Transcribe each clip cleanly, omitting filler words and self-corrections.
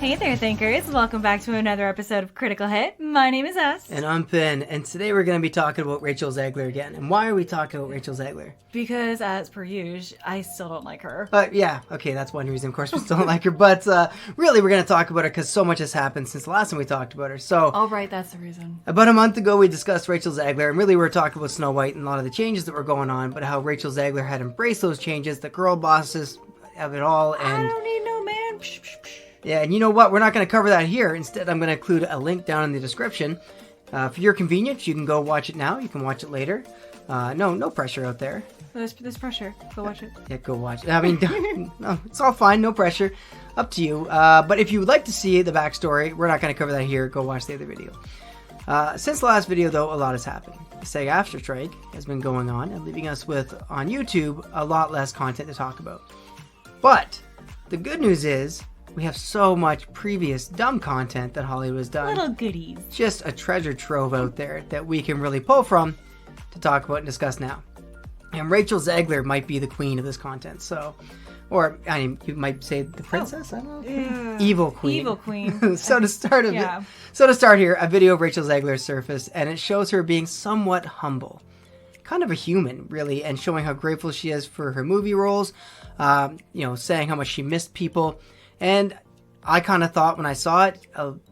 Hey there, thinkers. Welcome back to another episode of Critical Hit. My name is S. And I'm Finn, and today we're going to be talking about Rachel Zegler again. And why are we talking about Rachel Zegler? Because, as per usual, I still don't like her. Yeah, okay, that's one reason. Of course, we still don't like her. But really, we're going to talk about her because so much has happened since the last time we talked about her. So, Oh, right, that's the reason. about a month ago, we discussed Rachel Zegler, and really we were talking about Snow White and a lot of the changes that were going on, but how Rachel Zegler had embraced those changes, the girl bosses of it all. And I don't need no man. Psh, psh, psh. yeah, and you know what? We're not going to cover that here. Instead, I'm going to include a link down in the description. For your convenience, you can go watch it now. You can watch it later. No pressure out there. There's pressure. Go watch it. Yeah, go watch it. I mean, no, it's all fine. No pressure. Up to you. But if you would like to see the backstory, we're not going to cover that here. Go watch the other video. Since the last video, though, a lot has happened. The SAG-AFTRA strike has been going on and leaving us with, on YouTube, a lot less content to talk about. But the good news is, we have so much previous dumb content that Hollywood has done. Little goodies. Just a treasure trove out there that we can really pull from to talk about and discuss now. And Rachel Zegler might be the queen of this content, so... Or, I mean, you might say the princess? I don't know. Yeah. Evil queen. Evil queen. So to start here, a video of Rachel Zegler surfaced, and it shows her being somewhat humble. Kind of a human, really, and showing how grateful she is for her movie roles, saying how much she missed people. And I kind of thought when I saw it,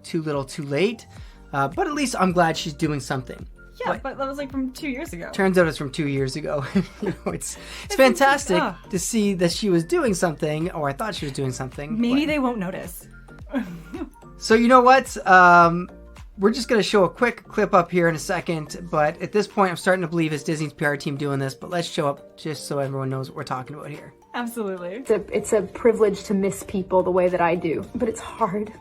too little too late. But at least I'm glad she's doing something. Yeah, but that was like from 2 years ago. Turns out it's from 2 years ago. It's fantastic to see that she was doing something, or I thought she was doing something. Maybe they won't notice. So you know what? We're just going to show a quick clip up here in a second, but at this point I'm starting to believe it's Disney's PR team doing this, but let's show up just so everyone knows what we're talking about here. Absolutely. It's a privilege to miss people the way that I do, but it's hard.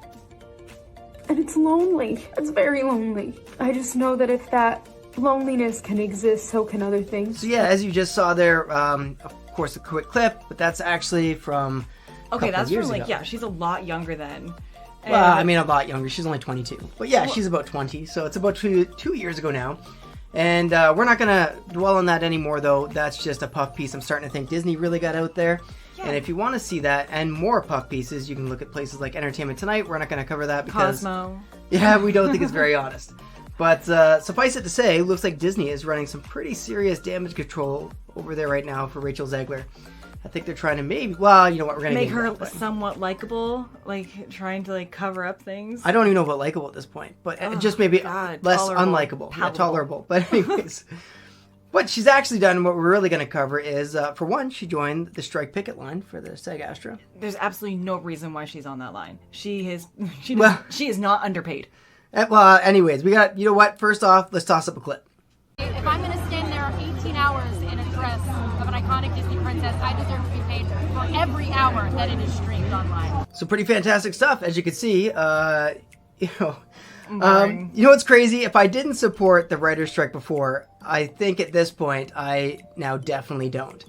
And it's lonely. It's very lonely. I just know that if that loneliness can exist, so can other things. So yeah, as you just saw there, of course a quick clip, but that's actually from that's years from ago. yeah, she's a lot younger then. Well, I mean a lot younger. She's only 22. But yeah, she's about 20, so it's about two years ago now. And we're not going to dwell on that anymore, though. That's just a puff piece. I'm starting to think Disney really got out there. Yeah. And if you want to see that and more puff pieces, you can look at places like Entertainment Tonight. We're not going to cover that because... Cosmo. Yeah, we don't think it's very honest. But suffice it to say, it looks like Disney is running some pretty serious damage control over there right now for Rachel Zegler. I think they're trying to maybe... Well, you know what? We're going to make her somewhat likable, like trying to like cover up things. I don't even know about likable at this point, but just maybe less unlikable. Yeah, tolerable. But anyways, what she's actually done and what we're really going to cover is, for one, she joined the strike picket line for the SAG-AFTRA. There's absolutely no reason why she's on that line. She is not underpaid. Well, anyways, we got, you know what? First off, let's toss up a clip. If I'm going to stand there 18 hours in a dress of an iconic Disney princess, I deserve to be paid for every hour that it is streamed online. So pretty fantastic stuff, as you can see. You know what's crazy? If I didn't support the writer's strike before, I think at this point I now definitely don't.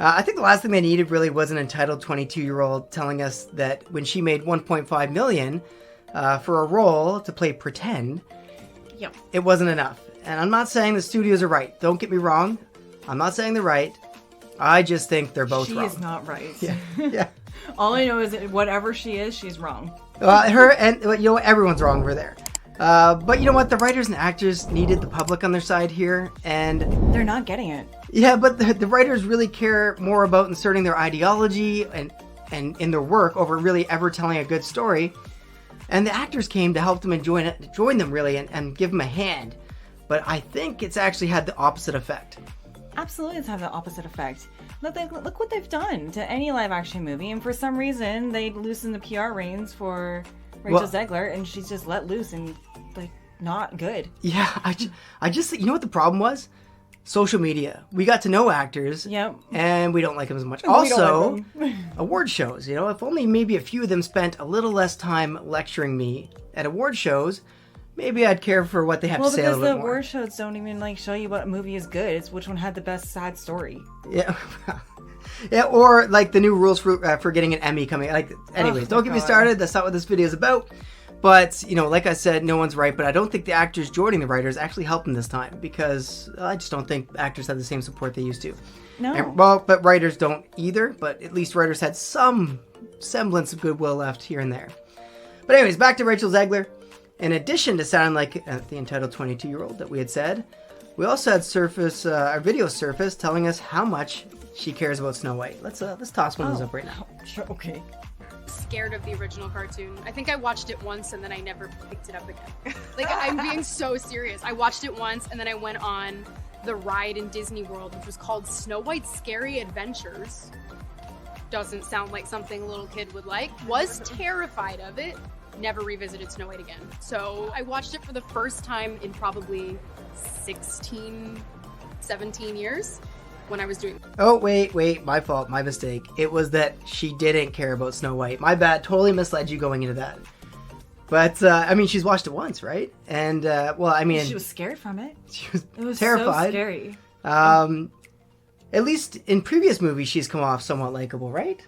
I think the last thing they needed really was an entitled 22-year-old telling us that when she made $1.5 million for a role to play pretend, it wasn't enough. And I'm not saying the studios are right. Don't get me wrong. I'm not saying they're right. I just think they're both wrong. She is not right. Yeah. All I know is that whatever she is, she's wrong. Her and everyone's wrong over there. But you know what? The writers and actors needed the public on their side here, and they're not getting it. Yeah, but the writers really care more about inserting their ideology and in their work over really ever telling a good story. And the actors came to help them join them really, and give them a hand. But I think it's actually had the opposite effect. Absolutely, it's had the opposite effect. Look what they've done to any live-action movie, and for some reason, they loosened the PR reins for Rachel Zegler, and she's just let loose and, like, not good. Yeah, I just you know what the problem was? Social media. We got to know actors, and we don't like them as much. Also, award shows. You know, if only maybe a few of them spent a little less time lecturing me at award shows, maybe I'd care for what they have to say a little bit more. Well, because the award shows don't even like show you what movie is good. It's which one had the best sad story. Yeah. Yeah, or like the new rules for getting an Emmy coming. Like, anyways, don't get me started. That's not what this video is about. But, you know, like I said, no one's right. But I don't think the actors joining the writers actually helped them this time, because I just don't think actors have the same support they used to. No. And, well, but writers don't either. But at least writers had some semblance of goodwill left here and there. But anyways, back to Rachel Zegler. In addition to sounding like the entitled 22-year-old that we had said, we also had our video surface telling us how much she cares about Snow White. Let's toss one of those up right now. Sure, okay. Scared of the original cartoon. I think I watched it once and then I never picked it up again. Like, I'm being so serious. I watched it once and then I went on the ride in Disney World, which was called Snow White's Scary Adventures. Doesn't sound like something a little kid would like. Was terrified of it. Never revisited Snow White again. So I watched it for the first time in probably 16, 17 years when I was doing. Oh, wait, my fault, my mistake. It was that she didn't care about Snow White. My bad, totally misled you going into that. But, I mean, she's watched it once, right? And, well, I mean... She was scared from it. She was It was terrified. so scary. At least in previous movies, she's come off somewhat likable, right?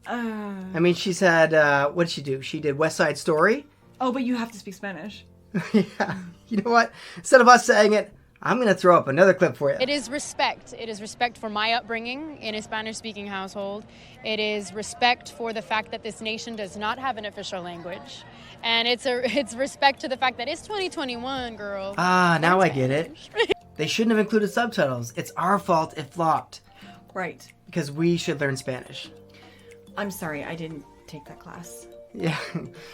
I mean, she's had, what did she do? She did West Side Story. Oh, but you have to speak Spanish. Yeah. You know what? Instead of us saying it, I'm going to throw up another clip for you. It is respect. It is respect for my upbringing in a Spanish-speaking household. It is respect for the fact that this nation does not have an official language. And it's respect to the fact that it's 2021, girl. Ah, now I get it. They shouldn't have included subtitles. It's our fault it flopped. Right. Because we should learn Spanish. I'm sorry, I didn't take that class. Yeah.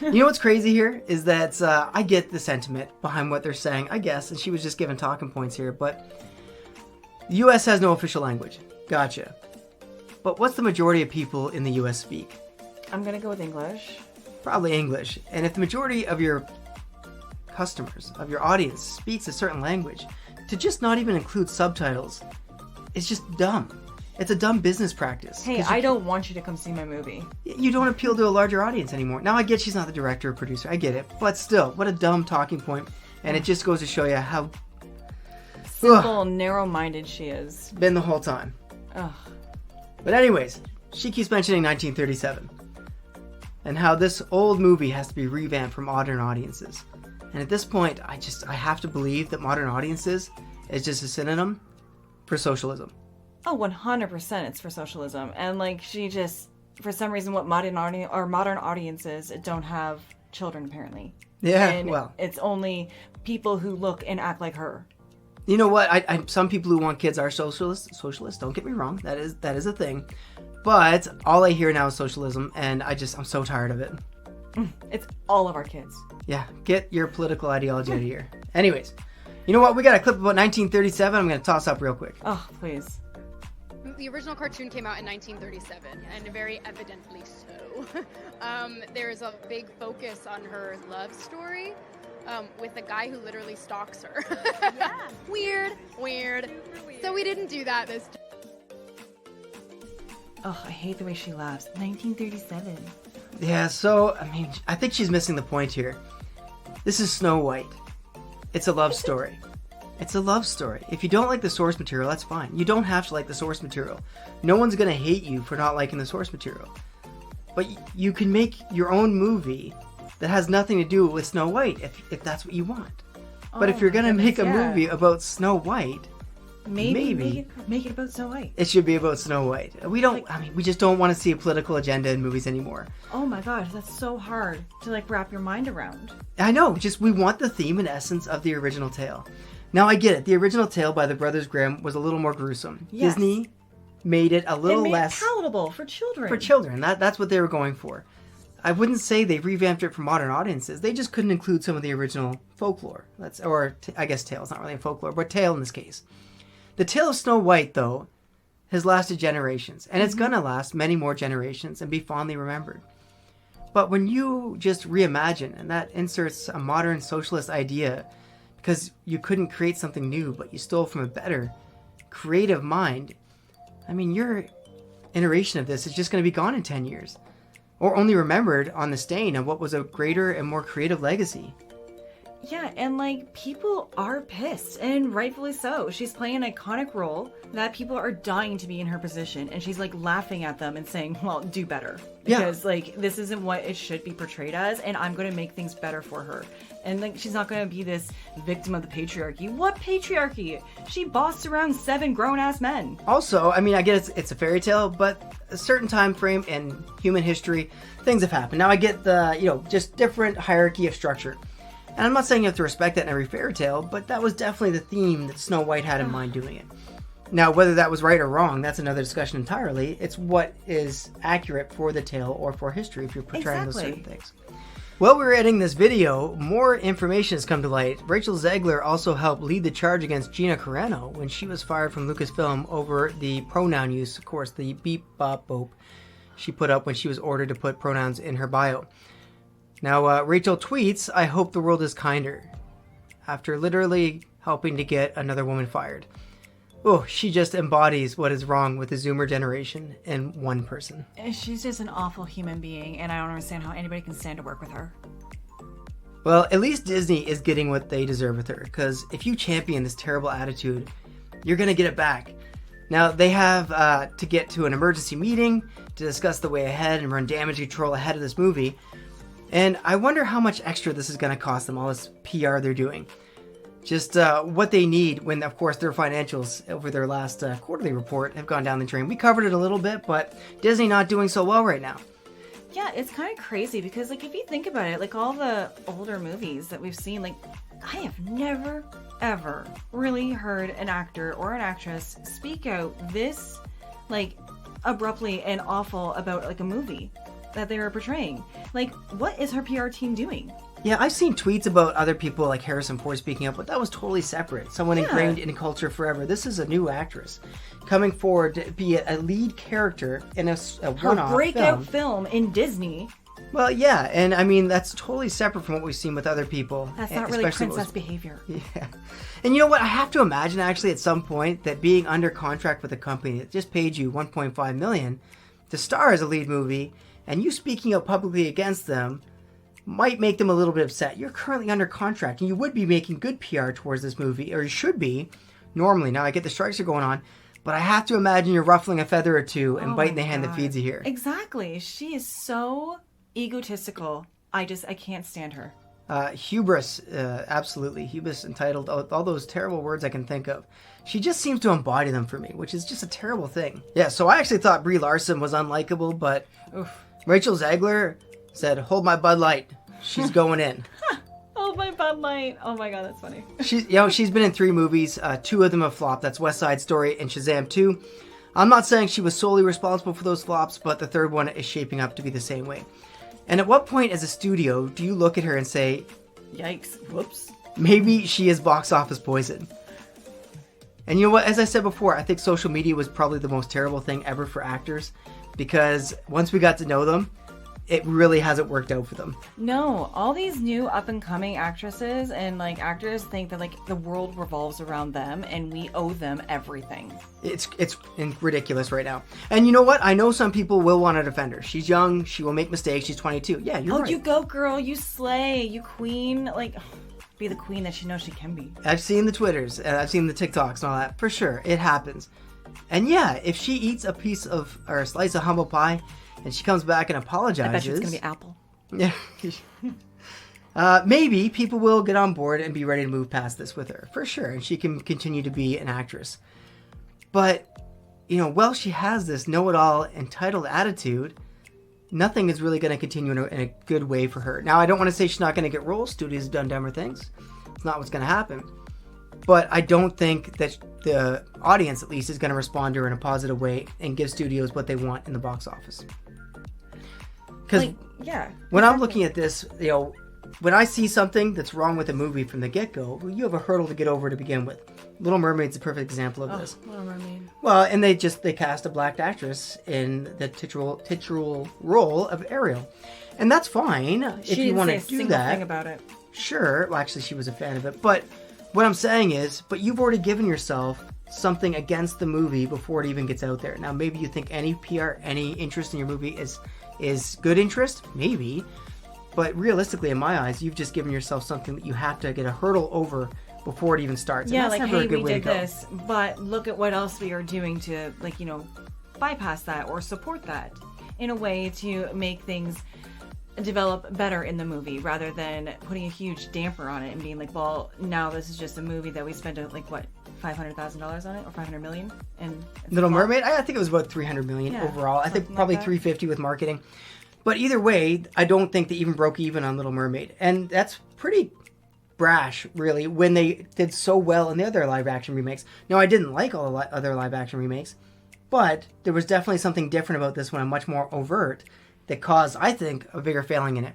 You know what's crazy here is that I get the sentiment behind what they're saying, I guess, and she was just giving talking points here, but the U.S. has no official language. Gotcha. But what's the majority of people in the U.S. speak? I'm going to go with English. Probably English. And if the majority of your customers, of your audience, speaks a certain language, to just not even include subtitles is just dumb. It's a dumb business practice. Hey, I don't want you to come see my movie. You don't appeal to a larger audience anymore. Now, I get she's not the director or producer. I get it. But still, what a dumb talking point. And it just goes to show you how Simple, narrow-minded she is. been the whole time. Ugh. But anyways, she keeps mentioning 1937. And how this old movie has to be revamped for modern audiences. And at this point, I have to believe that modern audiences is just a synonym for socialism. Oh, 100% it's for socialism. And, like, she just, for some reason, what modern audiences don't have children, apparently. Yeah, and well. it's only people who look and act like her. You know what? Some people who want kids are socialists. Don't get me wrong. That is a thing. But all I hear now is socialism, and I'm so tired of it. It's all of our kids. Yeah, get your political ideology out of here. Anyways, you know what? We got a clip about 1937 I'm going to toss up real quick. Oh, please. The original cartoon came out in 1937, and very evidently so. There's a big focus on her love story with a guy who literally stalks her. Yeah. Weird. So we didn't do that this time. Oh, I hate the way she laughs. 1937. Yeah, so, I mean, I think she's missing the point here. This is Snow White. It's a love story. It's a love story. If you don't like the source material, that's fine. You don't have to like the source material. No one's going to hate you for not liking the source material. But you can make your own movie that has nothing to do with Snow White if that's what you want. But if you're going to make a movie about Snow White, maybe make it about Snow White. it should be about Snow White. We just don't want to see a political agenda in movies anymore. Oh my gosh, that's so hard to, like, wrap your mind around. I know, we want the theme and essence of the original tale. Now, I get it. The original tale by the Brothers Grimm was a little more gruesome. Yes. Disney made it a little less... It palatable for children. For children. That's what they were going for. I wouldn't say they revamped it for modern audiences. They just couldn't include some of the original folklore. I guess tale. It's not really folklore, but tale in this case. The tale of Snow White, though, has lasted generations. And it's going to last many more generations and be fondly remembered. But when you just reimagine, and that inserts a modern socialist idea... because you couldn't create something new, but you stole from a better, creative mind. I mean, your iteration of this is just going to be gone in 10 years. Or only remembered on the stain of what was a greater and more creative legacy. Yeah, and like people are pissed, and rightfully so. She's playing an iconic role that people are dying to be in her position, and she's like laughing at them and saying, well, do better. Because like this isn't what it should be portrayed as, and I'm going to make things better for her. And like she's not going to be this victim of the patriarchy. What patriarchy? She bossed around 7 grown-ass men. Also, I mean, I get it's a fairy tale, but a certain time frame in human history, things have happened. Now I get the, just different hierarchy of structure. And I'm not saying you have to respect that in every fairy tale, but that was definitely the theme that Snow White had in mind doing it. Now, whether that was right or wrong, that's another discussion entirely. It's what is accurate for the tale or for history if you're portraying those certain things. While we were editing this video, more information has come to light. Rachel Zegler also helped lead the charge against Gina Carano when she was fired from Lucasfilm over the pronoun use, of course, the beep, bop, boop she put up when she was ordered to put pronouns in her bio. Now, Rachel tweets, "I hope the world is kinder," after literally helping to get another woman fired. Oh, she just embodies what is wrong with the Zoomer generation in one person. She's just an awful human being, and I don't understand how anybody can stand to work with her. Well, at least Disney is getting what they deserve with her, because if you champion this terrible attitude, you're going to get it back. Now, they have to get to an emergency meeting to discuss the way ahead and run damage control ahead of this movie. And I wonder how much extra this is going to cost them, all this PR they're doing. Just what they need when, of course, their financials over their last quarterly report have gone down the drain. We covered it a little bit, but Disney not doing so well right now. Yeah, it's kind of crazy because, like, if you think about it, like, all the older movies that we've seen, like, I have never, ever really heard an actor or an actress speak out this, like, abruptly and awful about, like, a movie that they were portraying. Like, what is her PR team doing? Yeah, I've seen tweets about other people like Harrison Ford speaking up, but that was totally separate. Someone ingrained in culture forever. This is a new actress coming forward to be a lead character in a one-off her breakout film in Disney. Well, yeah, and I mean, that's totally separate from what we've seen with other people. That's not really princess behavior. Yeah. And you know what? I have to imagine, actually, at some point, that being under contract with a company that just paid you $1.5 million to star as a lead movie, and you speaking out publicly against them might make them a little bit upset. You're currently under contract, and you would be making good PR towards this movie, or you should be, normally. Now, I get the strikes are going on, but I have to imagine you're ruffling a feather or two and biting the hand that feeds you here. Exactly. She is so egotistical. I can't stand her. Hubris, absolutely. Hubris, entitled, all those terrible words I can think of. She just seems to embody them for me, which is just a terrible thing. Yeah, so I actually thought Brie Larson was unlikable, but Rachel Zegler said, "Hold my Bud Light. She's going in." Hold my Bud Light. Oh my god, that's funny. She's been in 3 movies. 2 of them have flopped. That's West Side Story and Shazam 2. I'm not saying she was solely responsible for those flops, but the third one is shaping up to be the same way. And at what point as a studio do you look at her and say, yikes, whoops, maybe she is box office poison? And you know what, as I said before, I think social media was probably the most terrible thing ever for actors, because once we got to know them, it really hasn't worked out for them. No, all these new up-and-coming actresses and like actors think that like the world revolves around them and we owe them everything. It's ridiculous right now. And you know what? I know some people will want to defend her. She's young. She will make mistakes. She's 22. Yeah, you're right. Oh, you go, girl. You slay. You queen. Like, be the queen that she knows she can be. I've seen the Twitters and I've seen the TikToks and all that. For sure. It happens. And yeah, if she eats a piece of or a slice of humble pie and she comes back and apologizes, I bet you it's gonna be apple. Yeah. Maybe people will get on board and be ready to move past this with her, for sure, and she can continue to be an actress. But, you know, while she has this know-it-all entitled attitude, nothing is really going to continue in a good way for her. Now, I don't want to say she's not going to get roles. Studios have done dumber things. It's not what's going to happen. But I don't think that the audience, at least, is going to respond to her in a positive way and give studios what they want in the box office. Because when I'm looking at this, you know, when I see something that's wrong with a movie from the get-go, you have a hurdle to get over to begin with. Little Mermaid's a perfect example of this. Little Mermaid. Well, and they cast a black actress in the titular role of Ariel. And that's fine if you want to do that. Thing about it. Sure. Well, actually, she was a fan of it. But what I'm saying is, but you've already given yourself something against the movie before it even gets out there. Now, maybe you think any PR, any interest in your movie is good interest, maybe. But realistically, in my eyes, you've just given yourself something that you have to get a hurdle over before it even starts. Yeah, and that's like, never hey, a good we way did to go. this, but look at what else we are doing to, like, bypass that or support that in a way to make things develop better in the movie, rather than putting a huge damper on it and being like, well, now this is just a movie that we spent like what, $500,000 on it, or $500 million, and Little Mermaid, I think it was about $300 million overall. I think something probably like that. $350 with marketing. But either way, I don't think they even broke even on Little Mermaid, and that's pretty brash, really, when they did so well in the other live action remakes. Now, I didn't like all the other live action remakes, but there was definitely something different about this one, and much more overt, that caused, I think, a bigger failing in it.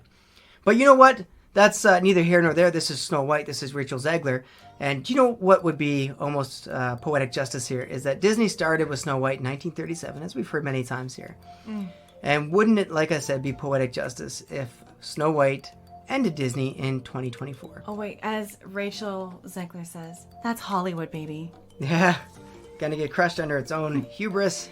But you know what? That's neither here nor there. This is Snow White. This is Rachel Zegler. And you know what would be almost poetic justice here is that Disney started with Snow White in 1937, as we've heard many times here. And wouldn't it, like I said, be poetic justice if Snow White ended Disney in 2024? Oh wait, as Rachel Zegler says, that's Hollywood, baby. Yeah, gonna get crushed under its own hubris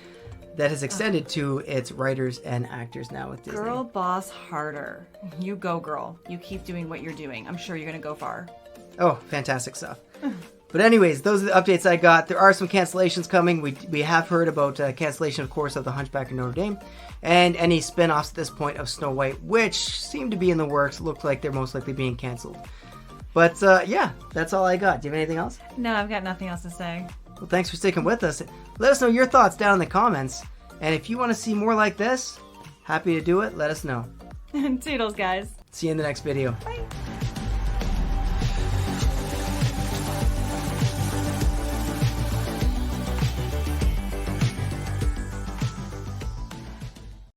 that has extended to its writers and actors now with Disney. Girl boss harder. You go, girl. You keep doing what you're doing. I'm sure you're gonna go far. Oh, fantastic stuff. But anyways, those are the updates I got. There are some cancellations coming. We have heard about cancellation, of course, of The Hunchback of Notre Dame, and any spin-offs at this point of Snow White, which seem to be in the works. Look like they're most likely being canceled. But yeah, that's all I got. Do you have anything else? No, I've got nothing else to say. Well, thanks for sticking with us. Let us know your thoughts down in the comments. And if you want to see more like this, happy to do it. Let us know. Toodles, guys. See you in the next video. Bye.